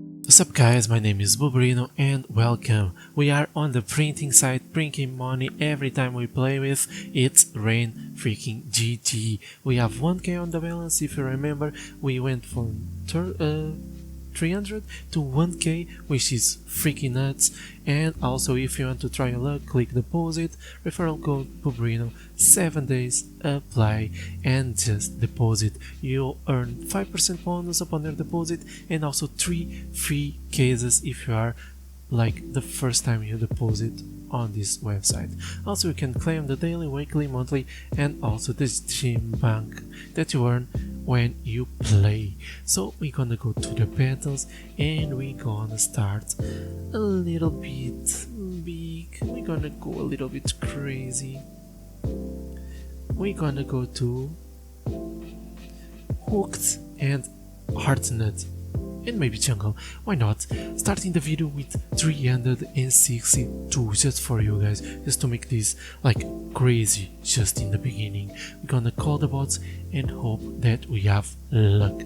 What's up guys, my name is Buberino and welcome. We are on the printing site, printing money every time we play with it's Rain freaking GG. We have 1k on the balance. If you remember, we went from 300 to 1k, which is freaking nuts. And also, if you want to try your luck, click deposit, referral code Buberino, 7 days apply, and just deposit. You'll earn 5% bonus upon your deposit and also 3 free cases if you are like the first time you deposit on this website. Also, you can claim the daily, weekly, monthly, and also the Steam Bank that you earn when you play. So we're gonna go to the battles and we're gonna start a little bit big. We're gonna go a little bit crazy. We're gonna go to Hooked and Heartnut and maybe Jungle. Why not? Starting the video with 362 just for you guys, just to make this like crazy just in the beginning. We're gonna call the bots and hope that we have luck.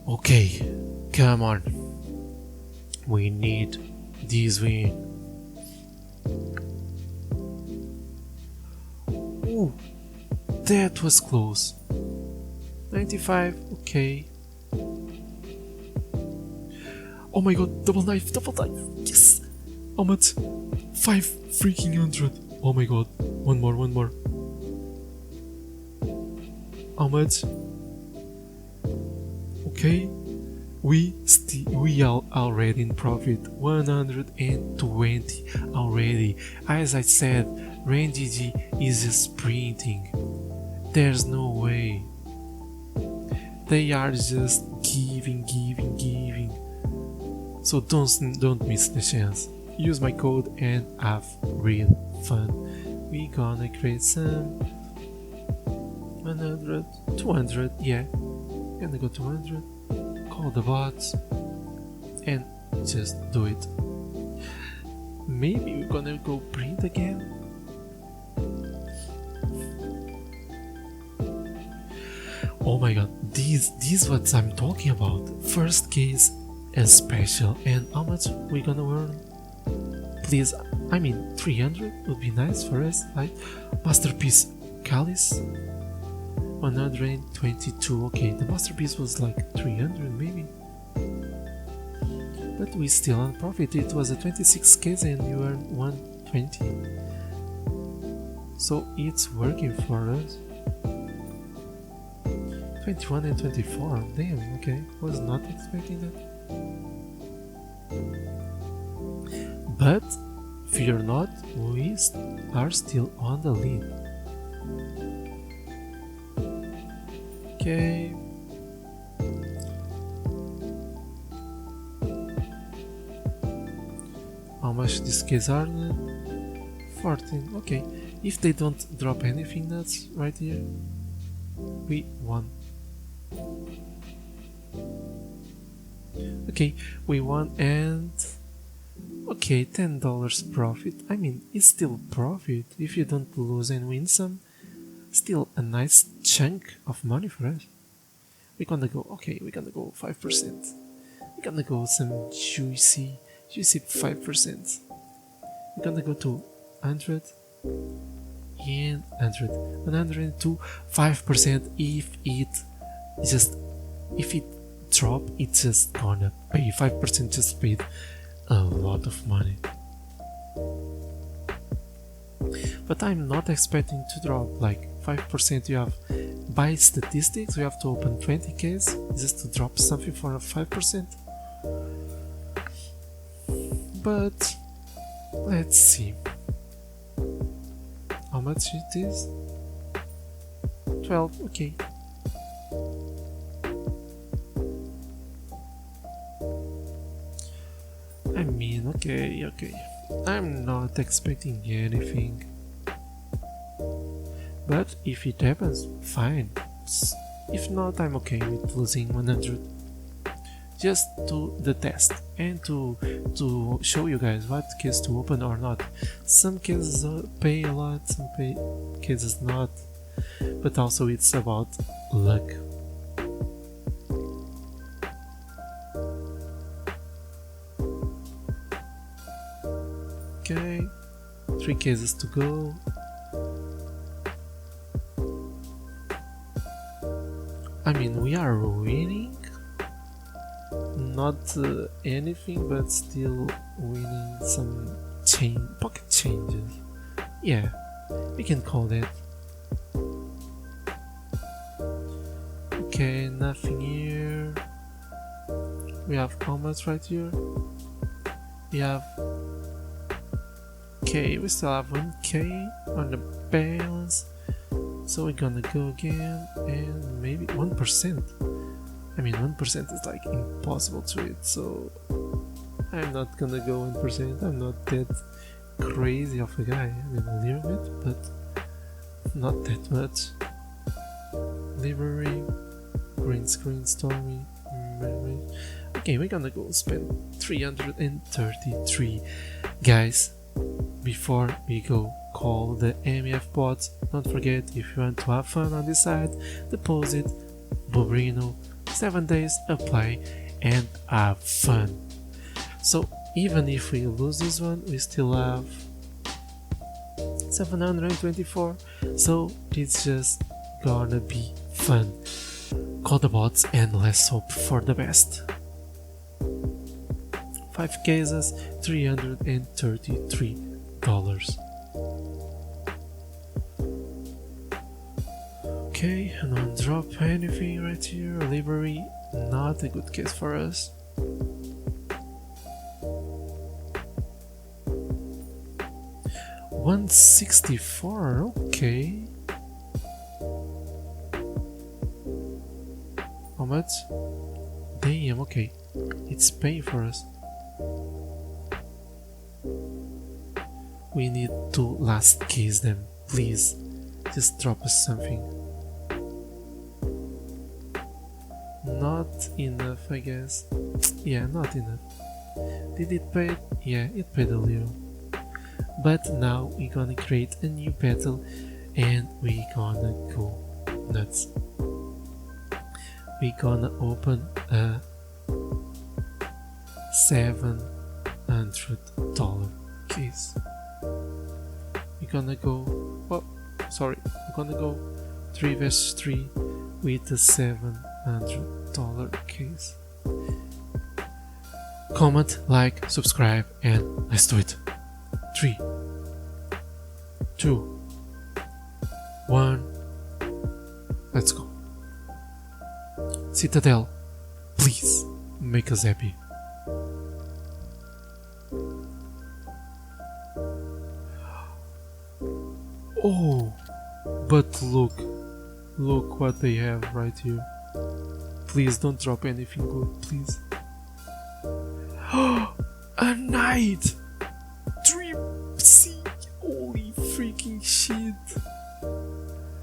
Okay, come on. We need this win. Ooh, that was close. 95, okay. Oh my god, double knife, yes! How much? 5 freaking hundred. Oh my god, one more. How much? Okay, we are already in profit, 120 already. As I said, Rain GG is just printing. There's no way. They are just giving. So don't miss the chance. Use my code and have real fun. We gonna create some 100, 200, yeah. Gonna go 200, call the bots and just do it. Maybe we're gonna go print again. Oh my god, this is what I'm talking about. First case and special. And how much we gonna earn? Please, I mean 300 would be nice for us, right? Masterpiece Calice 122. Okay, the masterpiece was like 300 maybe, but we still on profit. It was a 26 case and you earned 120, so it's working for us. 21 and 24, damn, okay, was not expecting that. But fear not, we are still on the lead. Okay. How much this case are? 14. Okay. If they don't drop anything, that's right here. We won. Okay, we won and okay, $10 profit. I mean, it's still profit if you don't lose and win some. Still a nice chunk of money for us. We're gonna go 5%. We're gonna go some juicy 5%. We're gonna go to 100 and 100, 102, 5%. If it drop, it's just gonna pay 5%. Just paid a lot of money, but I'm not expecting to drop like 5%. You have, by statistics, we have to open 20Ks just to drop something for a 5%. But let's see how much it is. 12. Okay. I mean, okay. I'm not expecting anything. But if it happens, fine. If not, I'm okay with losing 100. Just to the test and to show you guys what case to open or not. Some cases pay a lot, some cases not. But also it's about luck. Okay, 3 cases to go. I mean, we are winning, not anything, but still winning some pocket changes. Yeah, we can call that. Okay, nothing here. We have commas right here. We have. Okay, we still have 1k on the balance. So we're gonna go again and maybe 1%. I mean, 1% is like impossible to hit, so I'm not gonna go 1%. I'm not that crazy of a guy. I mean, a little bit, but not that much. Livery, green screen, stormy, memory. Okay, we're gonna go spend 333. Guys, before we go call the MEF bots, don't forget, if you want to have fun on this side, deposit Bobrino, 7 days, apply and have fun. So even if we lose this one, we still have 724, so it's just gonna be fun. Call the bots and let's hope for the best. 5 cases, $333. Okay, don't drop anything right here. Library, not a good case for us. $164, okay. How much? Damn, okay. It's paying for us. We need to last case them, please. Just drop us something. Not enough, I guess. Yeah, not enough. Did it pay? Yeah, it paid a little. But now we're gonna create a new battle and we're gonna go nuts. We're gonna open a $700 case. We're gonna go, oh, sorry, we're gonna go 3 vs 3 with a $700 case. Comment, like, subscribe, and let's do it. 3, 2, 1, let's go. Citadel, please make us happy. Oh, but look what they have right here. Please don't drop anything good, please. A knight! 3C, holy freaking shit.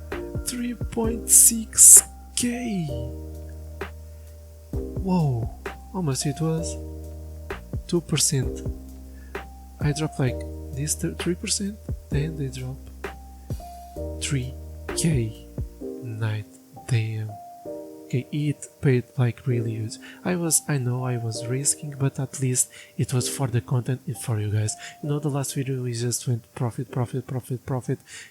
3.6k. Whoa, how much it was? 2%. I dropped like this 3%, then they drop 3k. Knight, damn. Okay, it paid like really huge. I know I was risking, but at least it was for the content and for you guys. You know, the last video we just went profit,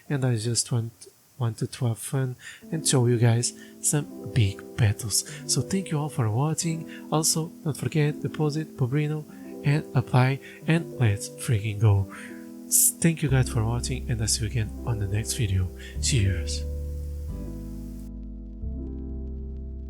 and I just wanted to have fun and show you guys some big battles. So thank you all for watching. Also, don't forget, deposit Bobrino and apply, and let's freaking go. Thank you guys for watching, and I'll see you again on the next video. Cheers.